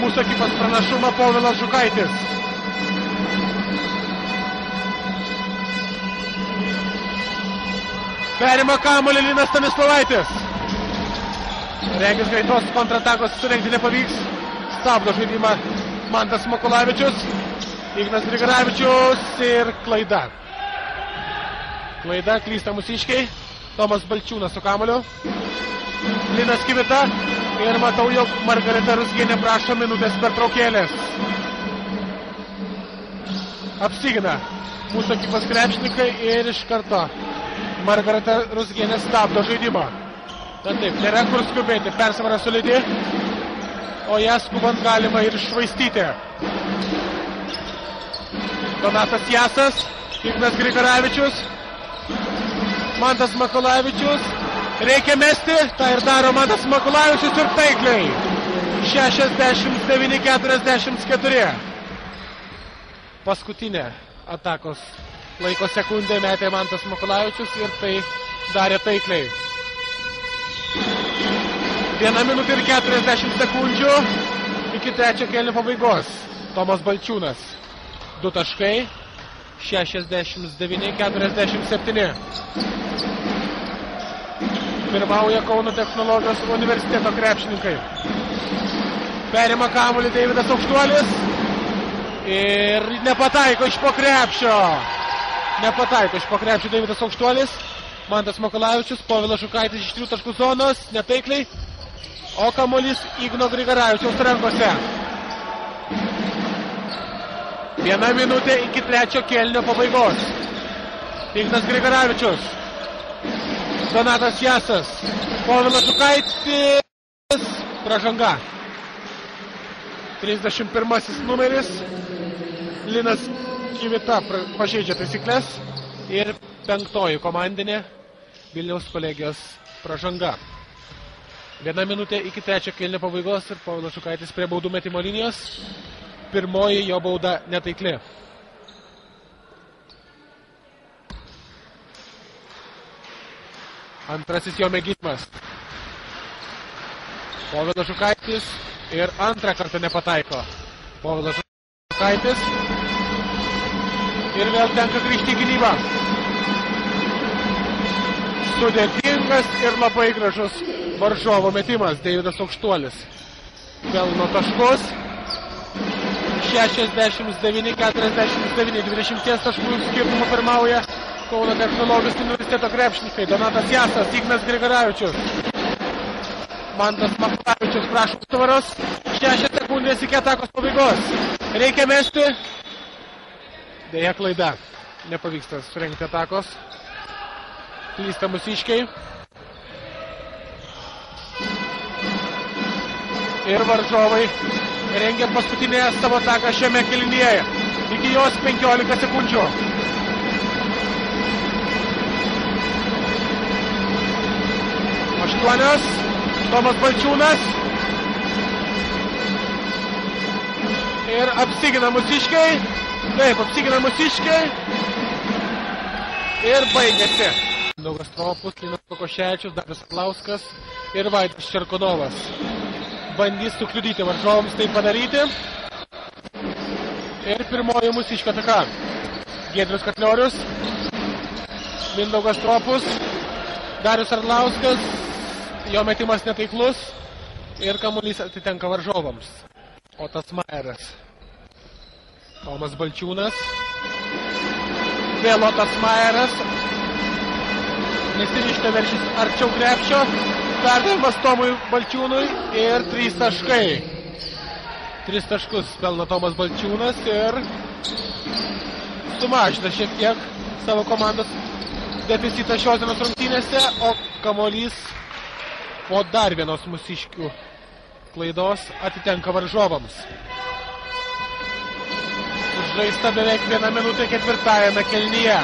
mūsų ekipos pranašumą Povilas Žukaitis. Perima kamuolį Linas Stanislovaitis. Regis greitos kontratakos surengti nepavyks. Stabdo žaidimą Mantas Makulavičius. Ignas Grigaravičius ir klaida. Klaida, klysta mūsiškiai. Tomas Balčiūnas su kamuoliu. Linas Kivita. Ir matau, jog Margarita Ruzgienė prašo minutės pertraukėlės. Apsigina mūsų ekipos krepšininkai ir iš karto Margarita Ruzgienė stabdo žaidimą. Tad taip, nėra kur skubėti, persvara solidi, o ją skubant galima ir iššvaistyti. Donatas Jasas, Ignas Grigaravičius, Mantas Makulavičius, reikia mesti, tai ir daro Mantas Makulavičius ir taikliai. 69-44. Paskutinė atakos laiko sekundę metė Mantas Makulavičius ir tai darė taikliai. 1 minutė ir 40 sekundžių iki trečio kėlinio pabaigos. Tomas Balčiūnas. 2 taškai. 69-47. Pirmauja Kauno technologijos universiteto krepšininkai. Perima kamuolį Deividas Aukštuolis. Ir nepataiko iš po krepšio. Nepataiko iš po krepšio Deividas Aukštuolis. Mantas Makulavičius, Povilas Žukaitis iš 3 taškų zonos, netaikliai. O kamuolys Igno Grigaravičiaus rankose. 1 minutė iki trečio kėlinio pabaigos. Ignas Grigaravičius. Donatas Jasas. Povilas Žukaitis. Pražanga. 31 numeris. Linas Kivita pažeidžia taisyklės. Ir 5 komandinė Vilniaus kolegijos pražanga. 1 minutė iki trečio kėlinio pabaigos ir Povilas Žukaitis prie baudų metimo linijos. Pirmoji jo bauda netaikli. Antrasis jo mėginimas. Povilas Žukaitis ir antrą kartą nepataiko. Povilas Žukaitis. Ir vėl tenka grįžti į gynybą. Sudėtingas ir labai gražus varžovo metimas. Deividas Aukštuolis pelno taškus. 69-49, 20 taškų skirtumų pirmauja Kauno technologijos universiteto krepšininkai. Donatas Jasas, Ignas Grigaravičius. Mantas Makulavičius prašo užtvaros. 6 sekundės iki atakos pabaigos. Reikia mesti. Deja klaida. Nepavyksta surengti atakos. Klysta mūsiškiai. Ir varžovai rengia paskutinę savo ataką šiame kėlinyje. Iki jos 15 sekundžių. Aštuonios. Tomas Balčiūnas. Ir apsigina mūsiškiai. Taip, apsigina mūsiškiai. Ir baigėsi. Daugas Tropus, Linas Kokoševičius, Darius Arlauskas ir Vaidas Čerkonovas. Bandys sukliudyti varžovams tai padaryti. Ir pirmoji mūsiškio ataka. Giedrius Katliorius, Mindaugas Tropus, Darius Arlauskas, jo metimas netaiklus ir kamuolys atitenka varžovams. Otas Maeras. Tomas Balčiūnas. Vėl Otas Maeras. Nesirišta veršys arčiau krepšio. Perdavimas Tomui Balčiūnui ir 3 taškai. 3 taškus pelno Tomas Balčiūnas ir sumažina šiek tiek savo komandos deficitą šios dienos rungtynėse, o kamuolys po dar vienos mūsiškių klaidos atitenka varžovams. Žaista beveik 1 minutė ketvirtajame kėlinyje.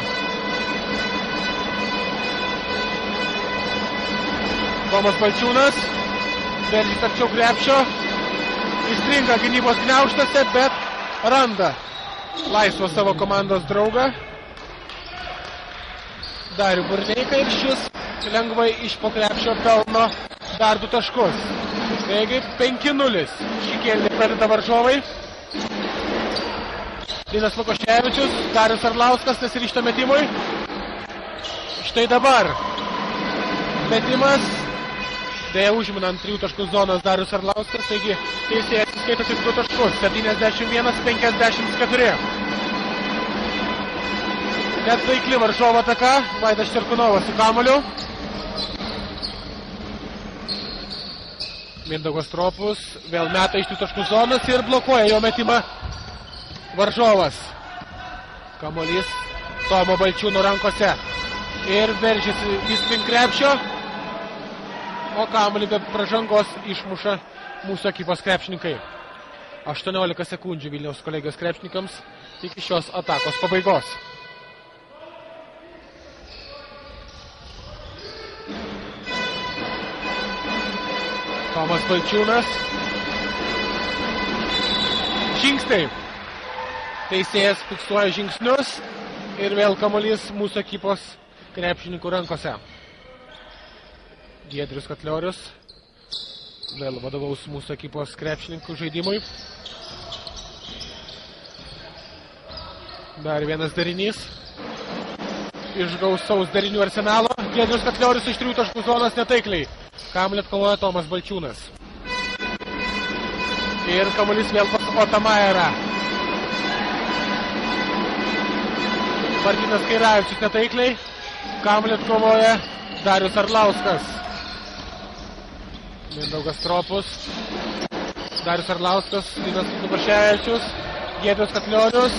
Tomas Balčiūnas, veržys arčiau krepšio, įstringa gynybos gniaužtose, bet randa laisvą savo komandos draugą. Darių Burneiką ir šis lengvai iš po krepšio pelno dar 2 taškus. Taigi 5-0. Šį kėlinį pradeda varžovai. Linas Lukoševičius, Darius Arlauskas nesiryžta metimui. Štai dabar. Metimas. Deja užminant 3 taškų zonos Darius Arlauskas. Taigi teisėjas įskaito tik 2 taškus. 71-54. Net taikli varžovo ataka. Vaidas Čerkunovas su kamuoliu. Mindaugas Stropus vėl meta iš 2 taškų zonos ir blokuoja jo metimą varžovas. Kamuolys Tomo Balčiūno rankose. Ir veržiasi jis link krepšio. O kamuolį be pražangos išmuša mūsų ekipos krepšininkai. 18 sekundžių Vilniaus kolegijos krepšininkams iki šios atakos pabaigos. Tomas Balčiūnas. Žingsniai. Teisėjas fiksuoja žingsnius ir vėl kamuolys mūsų ekipos krepšininkų rankose. Giedrius Katliorius vėl vadovaus mūsų ekipos krepšininkų žaidimui. Dar vienas darinys. Iš gausaus darinių arsenalo. Giedrius Katliorius iš 3 taškų zonos netaikliai. Kamuolį atkovoja Tomas Balčiūnas. Ir kamuolys vėl pas Otamajerą. Martynas Kairavičius netaikliai. Kamuolį atkovoja Darius Arlauskas. Mindaugas Stropus. Darius Arlauskas. Linas Lukoševičius. Giedrius Katliorius.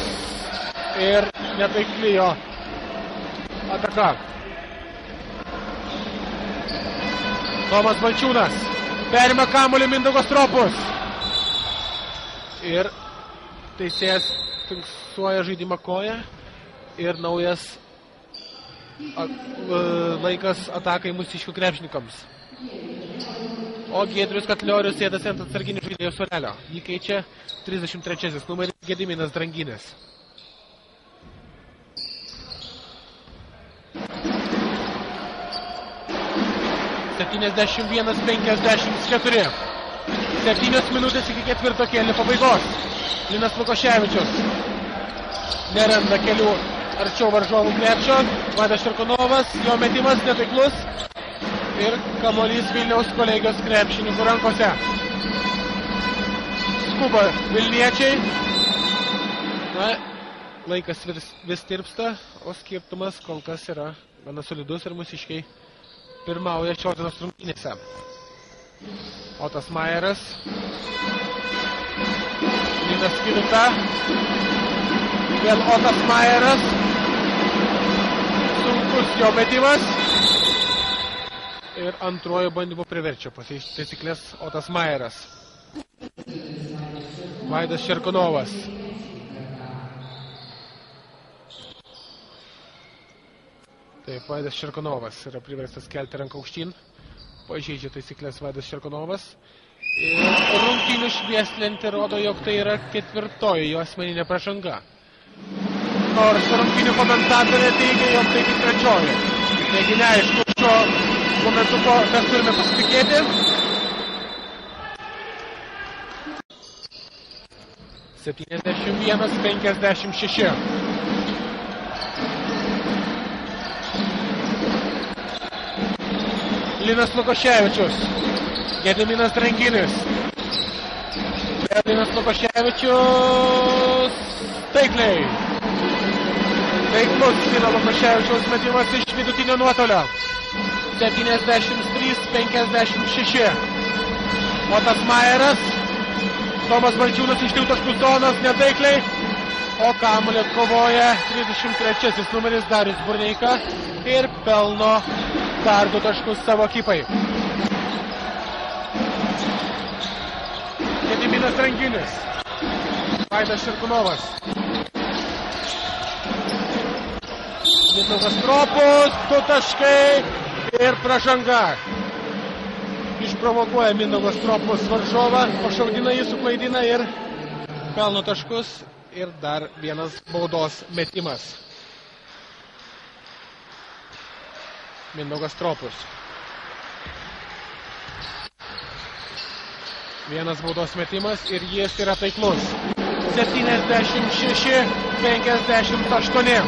Ir netaikli jo ataka. Tomas Balčiūnas. Perima kamuolį Mindaugas Stropus. Ir teisėjas fiksuoja žaidimą koją. Ir naujas laikas atakai mūsiškių krepšininkams. O Giedrius Katliorius sėdasi ant atsarginių žaidėjų suolelio. Jį keičia 33 numeris Gediminas Dranginis. (71-54). 7 minutės iki ketvirto kėlinio pabaigos. Linas Lukoševičius neranda kelių arčiau varžovų krepšio. Vaidas Čerkunovas, jo metimas netaiklus. Ir kamuolys Vilniaus kolegijos krepšininkų rankose. Skuba vilniečiai. Na, laikas vis tirpsta, o skirtumas kol kas yra gana solidus ir mūsiškiai pirmauja šios dienos rungtynėse. Otas Majeras. Linas Kviita. Vėl Otas Majeras. Sunkus jo metimas. Ir antruoju bandymu priverčia paseisti taisyklės Otas Majeras. Vaidas Čerkunovas. Taip, Vaidas Čerkunovas yra priverstas kelti ranką aukštyn. Pažeidžia taisyklės Vaidas Čerkunovas. Ir rungtynių švieslentė rodo, jog tai yra 4. jo asmeninė pražanga. Nors rungtynių komentatorė teigia, jog tai tik 3. Taigi neaišku, šio momentu mes turime pasitikėti. (71-56). Linas Lukoševičius. Gediminas Dranginis. Linas Lukoševičius. Taikliai. Taiklus Lino Lukoševičiaus metimas iš vidutinio nuotolio. 73-56. Otas Majeras. Tomas Balčiūnas iš 3 taškų zonos netaikliai. O kamuolį atkovoja 33 numeris Darius Burneika. Ir pelno dar 2 taškus savo ekipai. Gediminas Dranginis. Vaidas Čerkunovas. Mindaugas Stropus, 2 taškai ir pražanga. Išprovokuoja Mindaugas Stropus varžovą, pašaudina jį, suklaidina ir pelno taškus. Ir dar vienas baudos metimas. Mindaugas Stropus. Vienas baudos metimas ir jis yra taiklus. 76-58.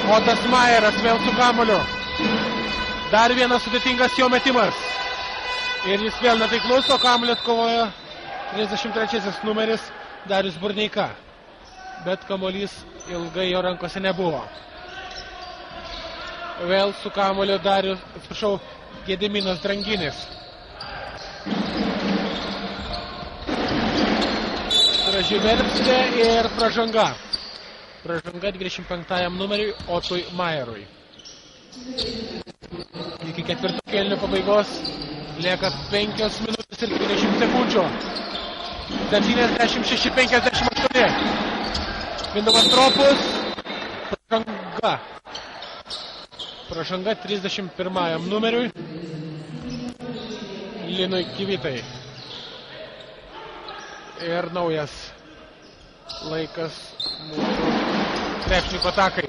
Otas Majeras vėl su kamuoliu. Dar vienas sudėtingas jo metimas. Ir jis vėl netaiklus, o kamuolį atkovoja 33 numeris Darius Burneika. Bet kamuolys ilgai jo rankose nebuvo. Vėl su kamuoliu Gediminas Dranginis. Graži verpstė ir pražanga. Pražanga 25 numeriui Otui Majerui. Iki ketvirto kėlinio pabaigos lieka 5 minutės ir 20 sekundžių. 76-58. Mindaugas Stropus. Pražanga. Pražanga 31 numeriui Linui Kivitai. Ir naujas laikas mūsų krepšininkų atakai.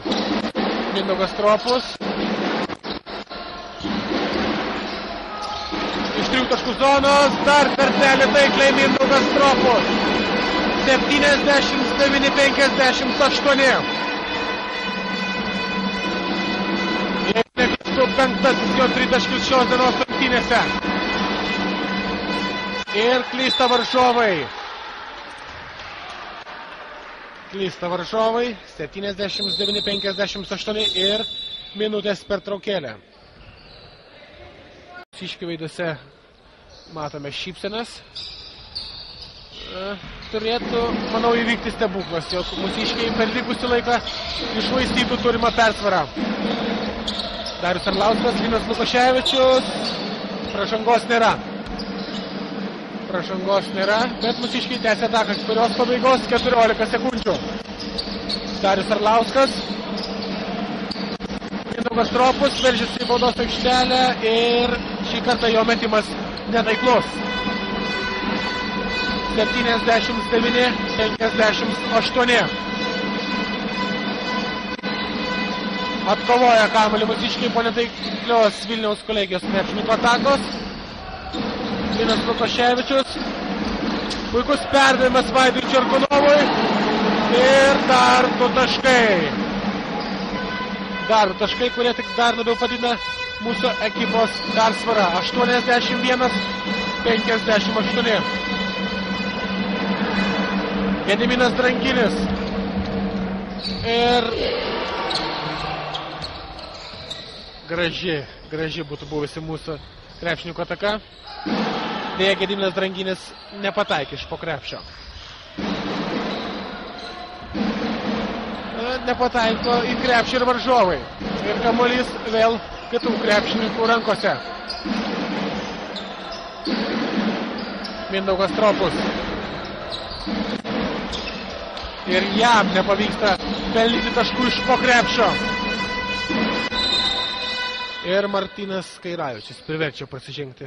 Mindaugas Stropus. Iš 3 taškų zonos dar kartelį taikliai Mindaugas Stropus. 79-58. Jeigu neklystu, 5. jo 3 taškius šios dienos rungtynėse. Ir klysta varžovai. 79-58 ir minutės pertraukėlė. Mūsiškių veiduose matome šypsenas. Turėtų, manau, įvykti stebuklas, jog mūsiškiai per likusį laiką iššvaistytų turimą persvarą. Darius Arlauskas, Linas Lukoševičius. Pražangos nėra. Bet mūsiškiai tęsia ataką, kurios pabaigos 14 sekundžių. Darius Arlauskas. Mindaugas Stropus veržiasi į baudos aikštelę ir šį kartą jo metimas netaiklus. 79-58. Atkovoja kamuolį mūsiškiai po netaiklios Vilniaus kolegijos krepšininkų atakos. Linas Lukoševičius. Puikus perdavimas Vaidui Čerkonovui. Ir dar 2 taškai. Dar 2 taškai, kurie tik dar labiau padidina mūsų ekipos persvarą. 81-58. Gediminas Dranginis. Ir graži būtų buvusi mūsų krepšininkų ataka. Deja, Gediminas Dranginis nepataikė iš po krepšio. Nepataiko į krepšį ir varžovai. Ir kamuolys vėl kitų krepšininkų rankose. Mindaugas Stropus. Ir jam nepavyksta pelnyti taškų iš po krepšio. Ir Martynas Kairavičius priverčia prasižengti